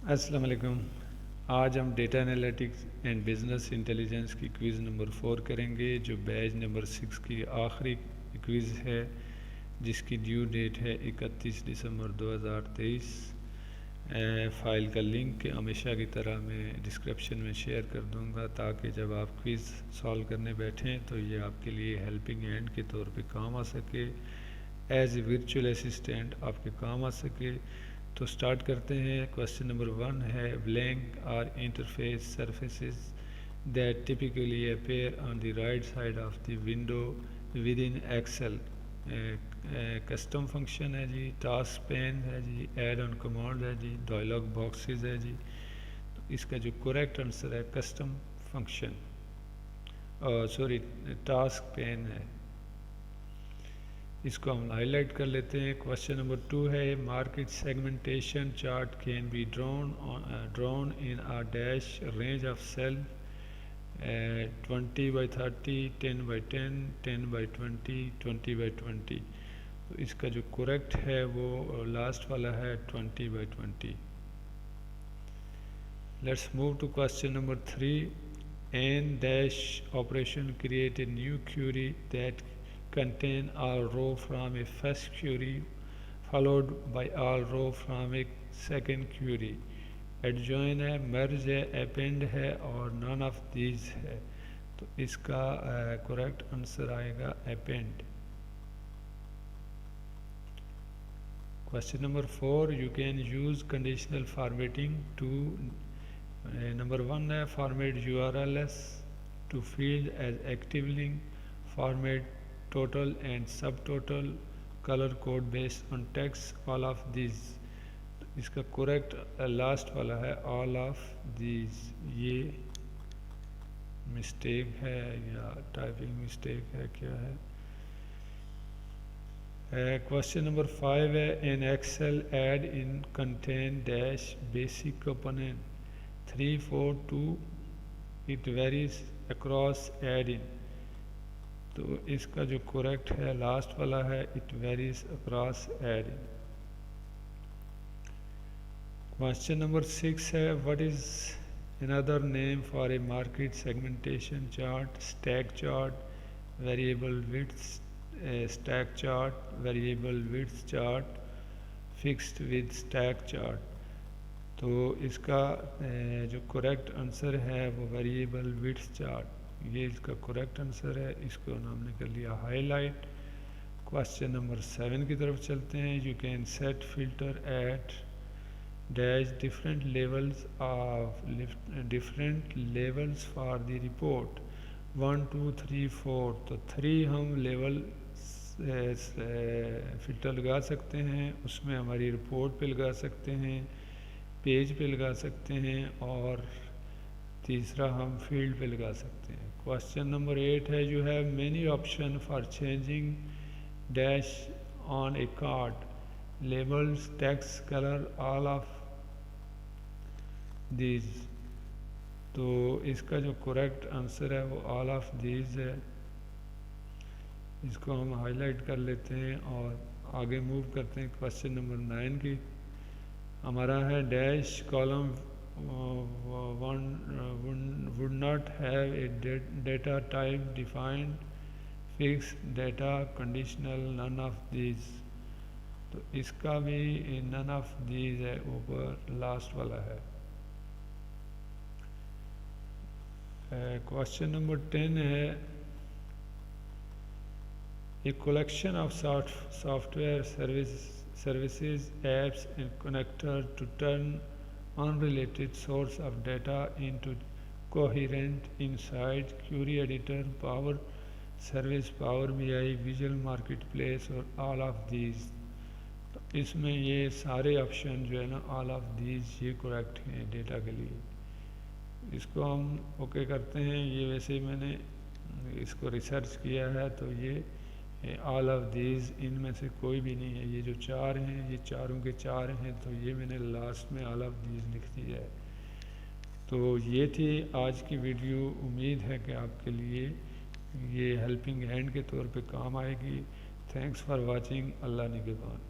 अस्सलाम वालेकुम। आज हम data analytics and business intelligence की क्विज़ नंबर 4 करेंगे, जो बैच नंबर 6 की आखिरी क्विज़ है, जिसकी ड्यू डेट है 31 दिसंबर 2023। फ़ाइल का लिंक हमेशा की तरह मैं डिस्क्रिप्शन में शेयर कर दूंगा, ताकि जब आप क्विज़ सॉल्व करने बैठें तो ये आपके लिए हेल्पिंग हैंड के तौर पे काम आ सके, एज ए वर्चुअल असिस्टेंट आपके काम आ सके। तो स्टार्ट करते हैं। क्वेश्चन नंबर 1 है, blank are interface surfaces that typically appear on the right side of the window with in Excel. Custom function है जी, टास्क पेन है जी, ऐड ऑन कमांड है जी, डायलॉग बॉक्सेस है जी। तो इसका जो करेक्ट आंसर है custom function, sorry task pen है। इसको हम हाईलाइट कर लेते हैं। क्वेश्चन नंबर 2 है, market segmentation chart can be drawn in a dash range of cell 20/30, 10/10, 10/20, 20/20। तो इसका जो करेक्ट है वो लास्ट वाला है 20/20। Let's move to question number 3। An dash operation create a new query that contain all row from a first query followed by all row from a second query। adjoin है, merge है, append है और none of these है। तो इसका correct answer आएगा append। Question number 4, you can use conditional formatting to number 1 है, format URLs to field as active link, format total and subtotal, color code based on text, all of these। इसका correct last वाला है all of these। ये mistake है या typing mistake है, क्या है? क्वेश्चन नंबर 5 है, in Excel add in contain dash basic component 3, 4, 2, it varies across add in. तो इसका जो करेक्ट है लास्ट वाला है, it varies across add. Question number 6 है, what is another name for a market segmentation chart? Stack chart, variable width stack chart, variable width chart, fixed with stack chart. तो इसका जो करेक्ट आंसर है वो variable width chart, ये इसका correct answer है। इसको हमने कर लिया हाईलाइट। क्वेश्चन नंबर 7 की तरफ चलते हैं। You can set filter at dash different levels of different levels for the report 1, 2, 3, 4। तो 3 हम लेवल फिल्टर लगा सकते हैं, उसमें हमारी रिपोर्ट पे लगा सकते हैं, पेज पे लगा सकते हैं और तीसरा हम फील्ड पे लगा सकते हैं। क्वेश्चन नंबर 8 है, you have many option for changing dash on A card, labels, text, colour, all of these. तो इसका जो करेक्ट आंसर है वो ऑल ऑफ दीज है। इसको हम हाईलाइट कर लेते हैं और आगे मूव करते हैं। क्वेश्चन नंबर 9 की हमारा है, dash column would not have a data type defined, fixed, data, conditional, none of these। तो इसका भी none of these है, ऊपर लास्ट वाला है। क्वेश्चन नंबर 10 है, a collection of software services, apps and connector to turn unrelated source of data into coherent insight, query editor, power service, power BI, visual marketplace और all of these। तो इसमें ये सारे option जो है ना, all of these, ये correct हैं डेटा के लिए। इसको हम ओके करते हैं। ये वैसे ही मैंने इसको रिसर्च किया है, तो ये ऑल ऑफ दीज इनमें से कोई भी नहीं है। ये जो 4 हैं, ये चारों के 4 हैं, तो ये मैंने लास्ट में ऑल ऑफ दीज लिख दिया है। तो ये थी आज की वीडियो। उम्मीद है कि आपके लिए ये हेल्पिंग हैंड के तौर पे काम आएगी। Thanks for watching. अल्लाह निगहबान।